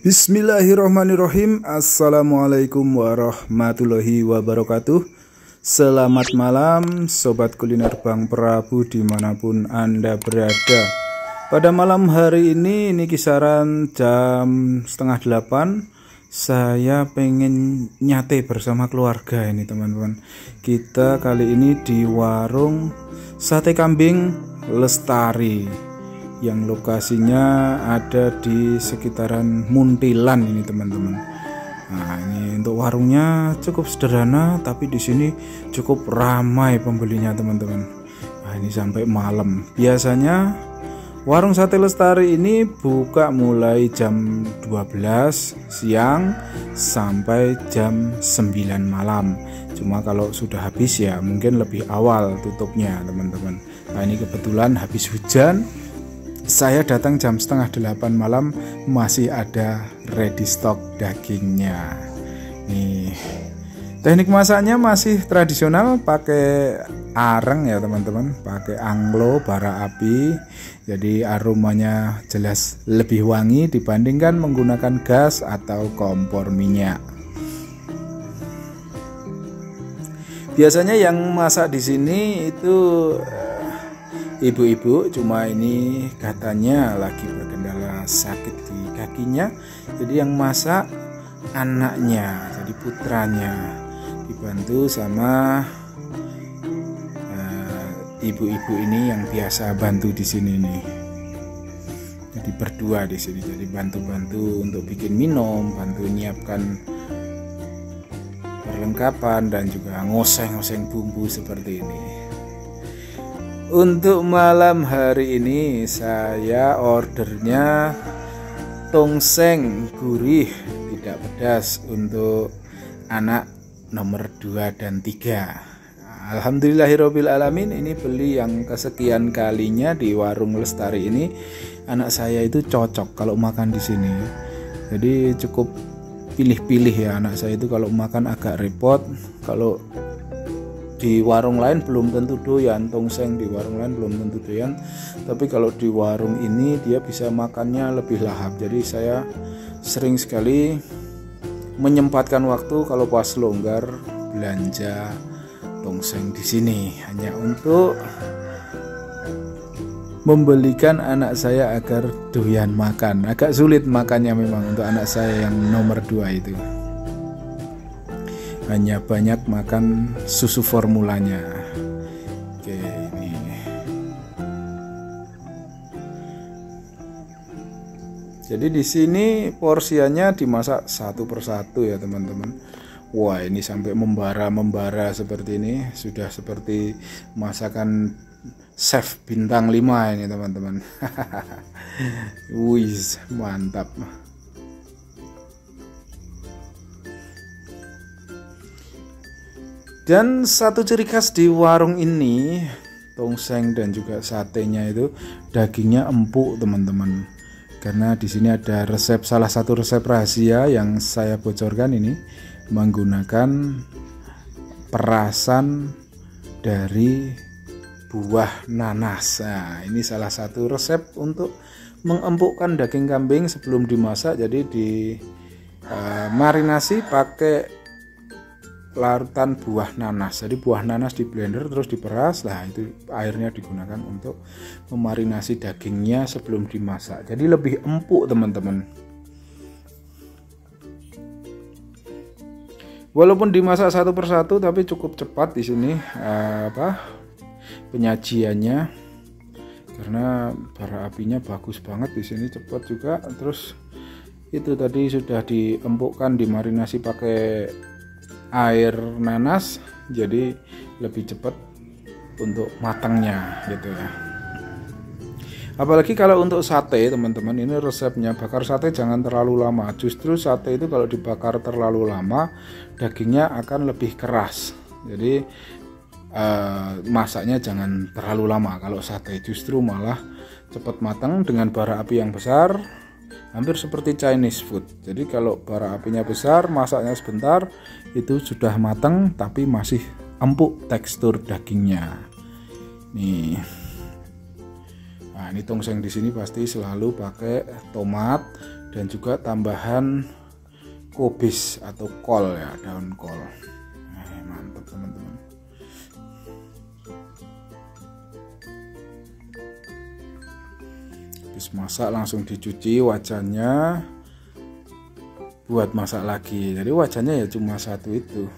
Bismillahirrahmanirrahim. Assalamualaikum warahmatullahi wabarakatuh. Selamat malam Sobat Kuliner Bang Prabu dimanapun Anda berada. Pada malam hari ini kisaran jam 7:30, saya pengen nyate bersama keluarga ini teman-teman. Kita kali ini di warung sate kambing Lestari yang lokasinya ada di sekitaran Muntilan ini teman-teman. Nah, ini untuk warungnya cukup sederhana, tapi di sini cukup ramai pembelinya teman-teman. Nah, ini sampai malam. Biasanya warung sate Lestari ini buka mulai jam 12 siang sampai jam 9 malam. Cuma kalau sudah habis ya mungkin lebih awal tutupnya teman-teman. Nah, ini kebetulan habis hujan, saya datang jam 7:30 malam, masih ada ready stock dagingnya. Nih, teknik masaknya masih tradisional, pakai areng ya teman-teman, pakai anglo bara api. Jadi aromanya jelas lebih wangi dibandingkan menggunakan gas atau kompor minyak. Biasanya yang masak di sini itu ibu-ibu, cuma ini katanya lagi berkendala sakit di kakinya, jadi yang masak anaknya, jadi putranya, dibantu sama ibu-ibu ini yang biasa bantu di sini nih. Jadi berdua di sini, jadi bantu-bantu untuk bikin minum, bantu nyiapkan perlengkapan dan juga ngoseng-ngoseng bumbu seperti ini. Untuk malam hari ini saya ordernya tongseng gurih tidak pedas untuk anak nomor 2 dan 3. Alhamdulillahirabbil alamin, ini beli yang kesekian kalinya di warung Lestari ini. Anak saya itu cocok kalau makan di sini. Jadi cukup pilih-pilih ya, anak saya itu kalau makan agak repot. Kalau di warung lain belum tentu doyan, tongseng di warung lain belum tentu doyan, tapi kalau di warung ini dia bisa makannya lebih lahap. Jadi saya sering sekali menyempatkan waktu kalau pas longgar belanja tongseng di sini hanya untuk membelikan anak saya agar doyan makan. Agak sulit makannya memang untuk anak saya yang nomor 2 itu. Hanya banyak makan susu formulanya. Oke, ini. Jadi di sini porsiannya dimasak satu persatu ya teman-teman. Wah, ini sampai membara seperti ini, sudah seperti masakan chef bintang 5 ini teman-teman. Wih, mantap. Dan satu ciri khas di warung ini, tongseng dan juga satenya itu dagingnya empuk teman-teman. Karena di sini ada resep, salah satu resep rahasia yang saya bocorkan ini menggunakan perasan dari buah nanas. Nah, ini salah satu resep untuk mengempukkan daging kambing sebelum dimasak. Jadi di marinasi pakai larutan buah nanas. Jadi buah nanas di blender terus diperas, lah itu airnya digunakan untuk memarinasi dagingnya sebelum dimasak. Jadi lebih empuk teman-teman. Walaupun dimasak satu persatu tapi cukup cepat di sini penyajiannya, karena bara apinya bagus banget di sini, cepat juga. Terus itu tadi sudah diempukkan, dimarinasi pakai air nanas, jadi lebih cepat untuk matangnya gitu ya. Apalagi kalau untuk sate teman-teman, ini resepnya bakar sate jangan terlalu lama. Justru sate itu kalau dibakar terlalu lama dagingnya akan lebih keras. Jadi masaknya jangan terlalu lama kalau sate, justru malah cepat matang dengan bara api yang besar. Hampir seperti Chinese food. Jadi kalau bara apinya besar, masaknya sebentar, itu sudah matang tapi masih empuk tekstur dagingnya. Nih. Nah, ini tongseng di sini pasti selalu pakai tomat dan juga tambahan kubis atau kol ya, daun kol. Mantap teman-teman. Habis masak langsung dicuci wajannya buat masak lagi. Jadi wajannya ya cuma satu itu.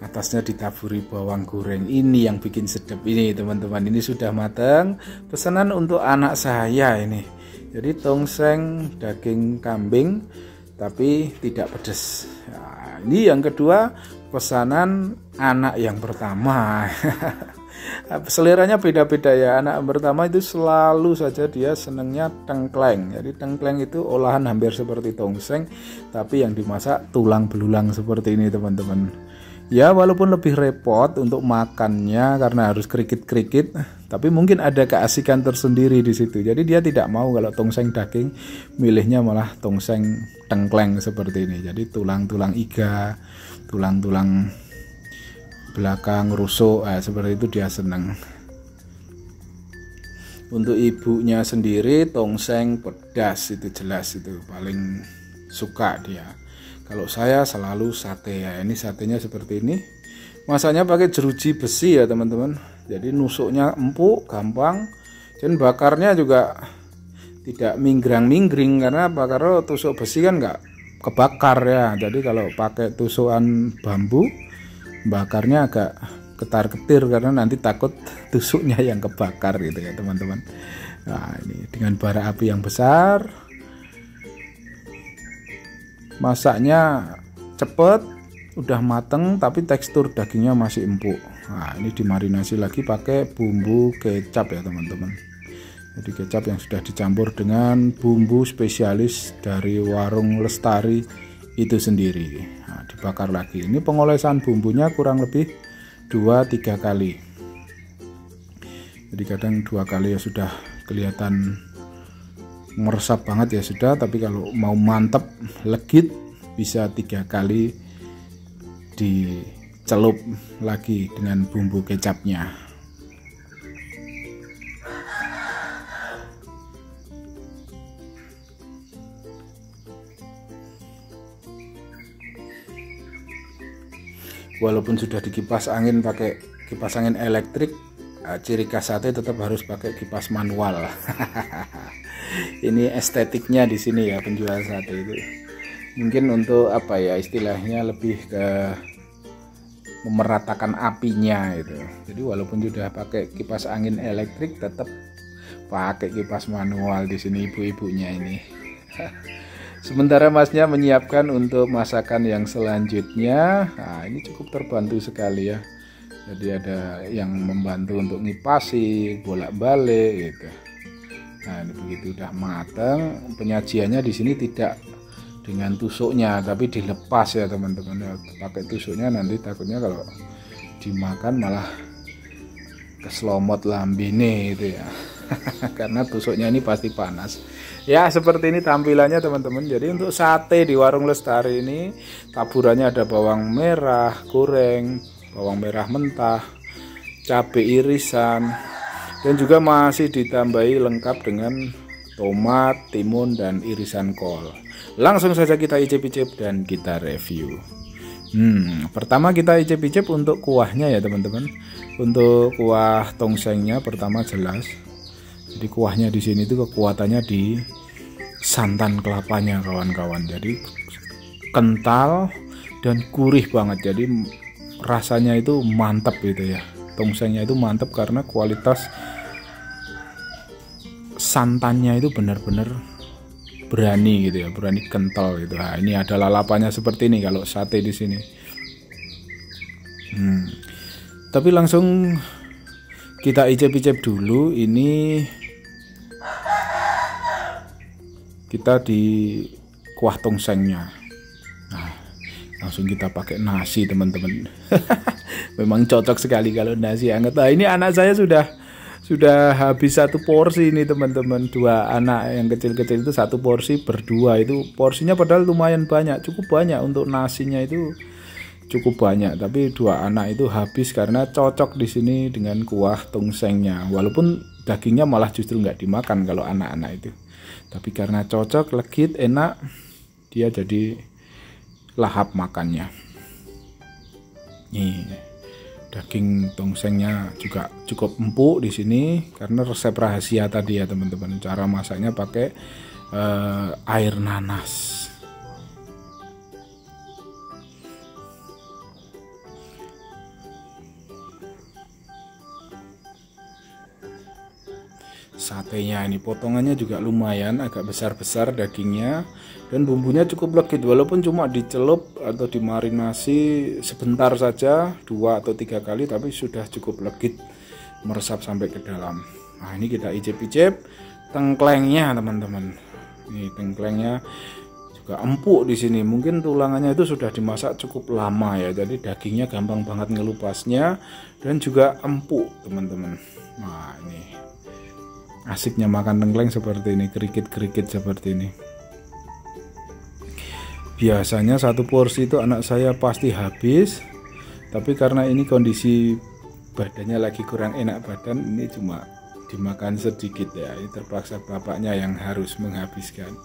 Atasnya ditaburi bawang goreng. Ini yang bikin sedap ini teman-teman. Ini sudah matang. Pesanan untuk anak saya ini. Jadi tongseng daging kambing tapi tidak pedas. Nah, ini yang kedua pesanan anak yang pertama. Seleranya beda-beda ya. Anak yang pertama itu selalu saja dia senangnya tengkleng. Jadi tengkleng itu olahan hampir seperti tongseng tapi yang dimasak tulang belulang seperti ini teman-teman. Ya walaupun lebih repot untuk makannya karena harus kerikit-kerikit, tapi mungkin ada keasikan tersendiri di situ. Jadi dia tidak mau kalau tongseng daging, milihnya malah tongseng tengkleng seperti ini. Jadi tulang-tulang iga, tulang-tulang belakang rusuk, seperti itu dia senang. Untuk ibunya sendiri tongseng pedas itu jelas itu paling suka dia. Kalau saya selalu sate ya. Ini satenya seperti ini. Masaknya pakai jeruji besi ya teman-teman. Jadi nusuknya empuk, gampang. Dan bakarnya juga tidak minggrang-minggring karena bakar tusuk besi kan nggak kebakar ya. Jadi kalau pakai tusukan bambu, bakarnya agak ketar-ketir karena nanti takut tusuknya yang kebakar gitu ya teman-teman. Nah ini dengan bara api yang besar. Masaknya cepet, udah mateng tapi tekstur dagingnya masih empuk. Nah ini dimarinasi lagi pakai bumbu kecap ya teman-teman. Jadi kecap yang sudah dicampur dengan bumbu spesialis dari warung Lestari itu sendiri. Nah, dibakar lagi. Ini pengolesan bumbunya kurang lebih 2-3 kali. Jadi kadang 2 kali ya sudah kelihatan meresap banget ya sudah, tapi kalau mau mantep legit bisa 3 kali dicelup lagi dengan bumbu kecapnya. Walaupun sudah dikipas angin pakai kipas angin elektrik, ciri khas sate tetap harus pakai kipas manual. Ini estetiknya di sini ya penjual sate itu. Mungkin untuk apa ya istilahnya lebih ke memeratakan apinya itu. Jadi walaupun sudah pakai kipas angin elektrik tetap pakai kipas manual di sini ibu-ibunya ini. Sementara masnya menyiapkan untuk masakan yang selanjutnya. Nah, ini cukup terbantu sekali ya. Jadi ada yang membantu untuk ngipasi, bolak-balik gitu. Nah, ini begitu udah matang, penyajiannya di sini tidak dengan tusuknya, tapi dilepas ya teman-teman. Ya, pakai tusuknya nanti takutnya kalau dimakan malah keselomot lambene itu ya. Karena tusuknya ini pasti panas. Ya, seperti ini tampilannya teman-teman. Jadi untuk sate di warung Lestari ini taburannya ada bawang merah goreng, bawang merah mentah, cabai irisan, dan juga masih ditambahi lengkap dengan tomat, timun, dan irisan kol. Langsung saja kita icip-icip dan kita review. Pertama kita icip-icip untuk kuahnya ya teman-teman. Untuk kuah tongsengnya pertama jelas. Jadi kuahnya di sini itu kekuatannya di santan kelapanya kawan-kawan. Jadi kental dan gurih banget. Jadi rasanya itu mantap gitu ya. Tongsengnya itu mantap karena kualitas santannya itu benar-benar berani gitu ya, berani kental gitu. Nah, ini ada lalapannya seperti ini kalau sate di sini. Tapi langsung kita icip-icip dulu. Ini kita di kuah tongsengnya. Nah, langsung kita pakai nasi teman-teman. Memang cocok sekali kalau nasi hangat. Nah, ini anak saya sudah habis 1 porsi ini teman-teman. 2 anak yang kecil-kecil itu 1 porsi berdua, itu porsinya padahal lumayan banyak, cukup banyak untuk nasinya itu cukup banyak, tapi 2 anak itu habis karena cocok di sini dengan kuah tongsengnya. Walaupun dagingnya malah justru nggak dimakan kalau anak-anak itu. Tapi karena cocok, legit, enak, dia jadi lahap makannya. Nih, daging tongsengnya juga cukup empuk di sini karena resep rahasia tadi ya teman-teman. Cara masaknya pakai air nanas. Satenya ini potongannya juga lumayan agak besar-besar dagingnya, dan bumbunya cukup legit walaupun cuma dicelup atau dimarinasi sebentar saja 2 atau 3 kali, tapi sudah cukup legit meresap sampai ke dalam. Nah, ini kita icip-icip tengklengnya teman-teman. Ini tengklengnya juga empuk di sini. Mungkin tulangannya itu sudah dimasak cukup lama ya, jadi dagingnya gampang banget ngelupasnya dan juga empuk teman-teman. Nah, ini asiknya makan tengkleng seperti ini, kerikit-kerikit seperti ini. Biasanya satu porsi itu anak saya pasti habis, tapi karena ini kondisi badannya lagi kurang enak badan, ini cuma dimakan sedikit ya. Ini terpaksa bapaknya yang harus menghabiskan.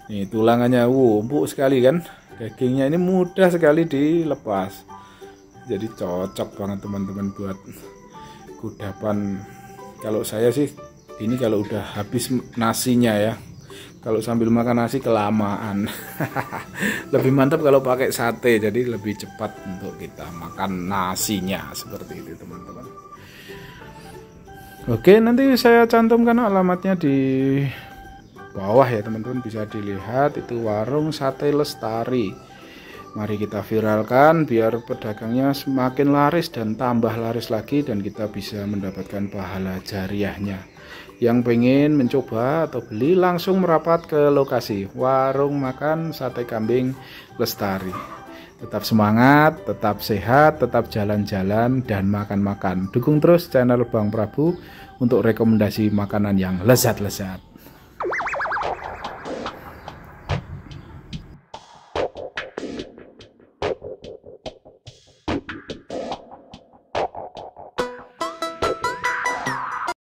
Nih tulangannya, empuk sekali kan, dagingnya ini mudah sekali dilepas, jadi cocok banget teman-teman buat kudapan. Kalau saya sih ini kalau udah habis nasinya ya, kalau sambil makan nasi kelamaan. Lebih mantap kalau pakai sate, jadi lebih cepat untuk kita makan nasinya seperti itu teman-teman. Oke, nanti saya cantumkan alamatnya di bawah ya teman-teman, bisa dilihat itu warung Sate Lestari. Mari kita viralkan biar pedagangnya semakin laris dan tambah laris lagi, dan kita bisa mendapatkan pahala jariahnya. Yang pengen mencoba atau beli langsung merapat ke lokasi warung makan sate kambing Lestari. Tetap semangat, tetap sehat, tetap jalan-jalan dan makan-makan. Dukung terus channel Bang Prabu untuk rekomendasi makanan yang lezat-lezat.